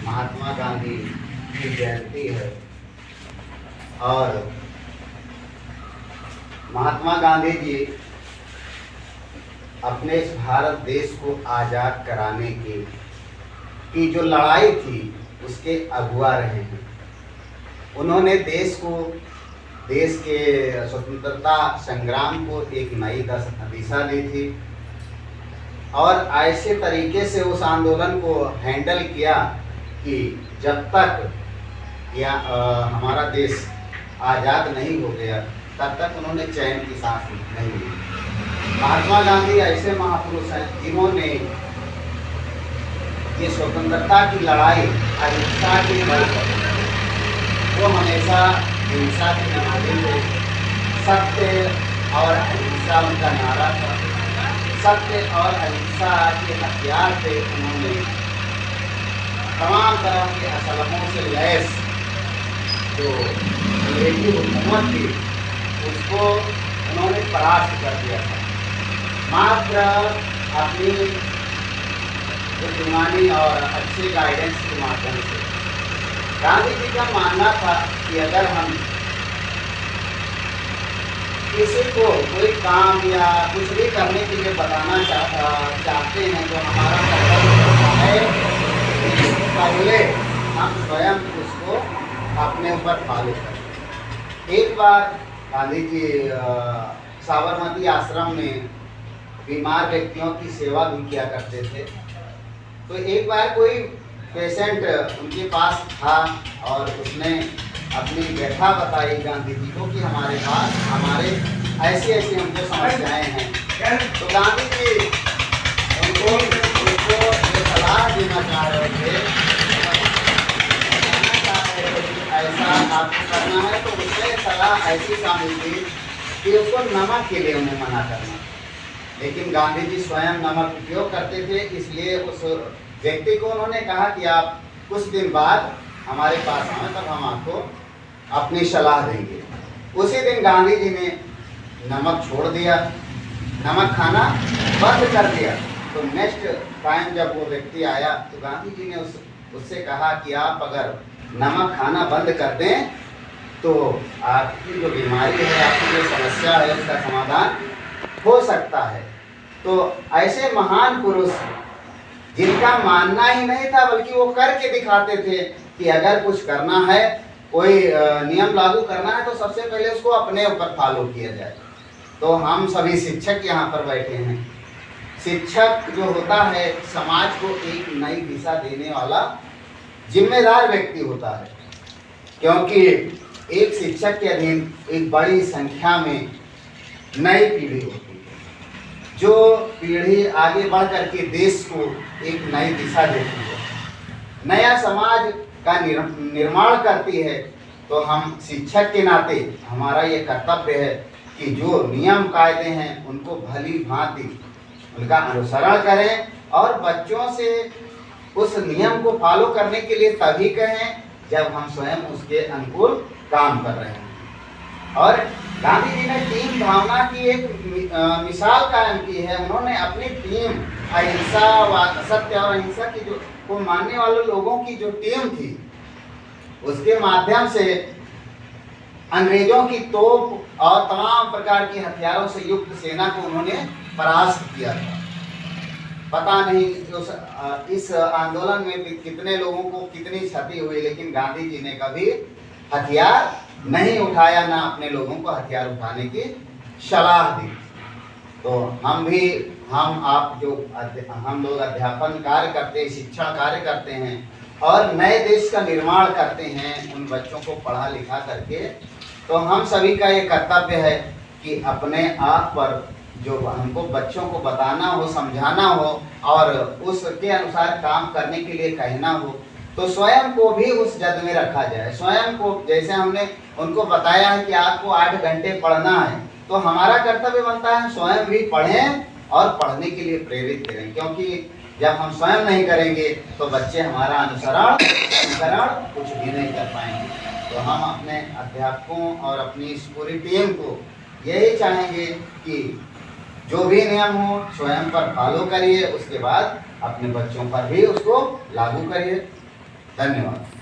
महात्मा गांधी की जयंती है और महात्मा गांधी जी अपने इस भारत देश को आज़ाद कराने की जो लड़ाई थी उसके अगुवा रहे हैं। उन्होंने देश के स्वतंत्रता संग्राम को एक नई दिशा दी थी और ऐसे तरीके से उस आंदोलन को हैंडल किया कि जब तक हमारा देश आज़ाद नहीं हो गया तब तक उन्होंने चैन की सांस नहीं ली। महात्मा गांधी ऐसे महापुरुष हैं जिन्होंने ये स्वतंत्रता की लड़ाई अहिंसा की बल पर वो हमेशा हिंसा के नारे थे। सत्य और अहिंसा उनका नारा था। सत्य और अहिंसा के हथियार थे। उन्होंने तमाम तरह के असलमों से लैस जो अंग्रेजी हुकूमत थी उसको उन्होंने परास्त कर दिया था, मात्र अपनी बुद्धिमानी और अच्छे गाइडेंस के माध्यम से। गांधी जी का मानना था कि अगर हम किसी को कोई काम या कुछ भी करने के लिए बताना चाहते हैं तो हमारा कर्तव्य है पहले हम स्वयं उसको अपने ऊपर फॉलो करें। एक बार गांधी जी साबरमती आश्रम में बीमार व्यक्तियों की सेवा भी किया करते थे। तो एक बार कोई पेशेंट उनके पास था और उसने अपनी व्यथा बताई गांधी जी को कि हमारे ऐसी हमको समस्याएं हैं। तो गांधी जी उनको जो सलाह देना चाह रहे थे, ऐसा आपको करना है, तो उसमें सलाह ऐसी शामिल थी कि उसको नमक के लिए उन्हें मना करना। लेकिन गांधी जी स्वयं नमक उपयोग करते थे, इसलिए उस व्यक्ति को उन्होंने कहा कि आप कुछ दिन बाद हमारे पास आए तब हम आपको अपनी सलाह देंगे। उसी दिन गांधी जी ने नमक छोड़ दिया, नमक खाना बंद कर दिया। तो नेक्स्ट टाइम जब वो व्यक्ति आया तो गांधी जी ने उससे कहा कि आप अगर नमक खाना बंद कर दें तो आपकी जो बीमारी है, आपकी जो समस्या है उसका समाधान हो सकता है। तो ऐसे महान पुरुष जिनका मानना ही नहीं था बल्कि वो करके दिखाते थे कि अगर कुछ करना है, कोई नियम लागू करना है तो सबसे पहले उसको अपने ऊपर फॉलो किया जाए। तो हम सभी शिक्षक यहाँ पर बैठे हैं। शिक्षक जो होता है समाज को एक नई दिशा देने वाला जिम्मेदार व्यक्ति होता है, क्योंकि एक शिक्षक के अधीन एक बड़ी संख्या में नई पीढ़ी होती है। जो पीढ़ी आगे बढ़ करके देश को एक नई दिशा देती है, नया समाज का निर्माण करती है। तो हम शिक्षक के नाते हमारा ये कर्तव्य है कि जो नियम कायदे हैं उनको भली भांति उनका अनुसरण करें और बच्चों से उस नियम को फॉलो करने के लिए तभी कहें जब हम स्वयं उसके अनुकूल काम कर रहे हैं। और गांधी जी ने टीम भावना की एक मिसाल कायम की है। उन्होंने अपनी टीम अहिंसा, सत्य और अहिंसा की जो को मानने वाले लोगों की जो टीम थी उसके माध्यम से अंग्रेजों की तोप और तमाम प्रकार की हथियारों से युक्त सेना को उन्होंने परास्त किया था। पता नहीं इस आंदोलन में कितने लोगों को कितनी क्षति हुई, लेकिन गांधी जी ने कभी हथियार नहीं उठाया, ना अपने लोगों को हथियार उठाने की सलाह दी। तो हम लोग अध्यापन कार्य करते हैं, शिक्षण कार्य करते हैं और नए देश का निर्माण करते हैं उन बच्चों को पढ़ा लिखा करके। तो हम सभी का ये कर्तव्य है कि अपने आप पर जो हमको बच्चों को बताना हो, समझाना हो और उसके अनुसार काम करने के लिए कहना हो, तो स्वयं को भी उस जद में रखा जाए। स्वयं को, जैसे हमने उनको बताया है कि आपको 8 घंटे पढ़ना है, तो हमारा कर्तव्य बनता है स्वयं भी पढ़ें और पढ़ने के लिए प्रेरित करें। क्योंकि जब हम स्वयं नहीं करेंगे तो बच्चे हमारा अनुसरण कुछ भी नहीं कर पाएंगे। तो हम अपने अध्यापकों और अपनी इस पूरी टीम को यही चाहेंगे कि जो भी नियम हो स्वयं पर फॉलो करिए, उसके बाद अपने बच्चों पर भी उसको लागू करिए। धन्यवाद।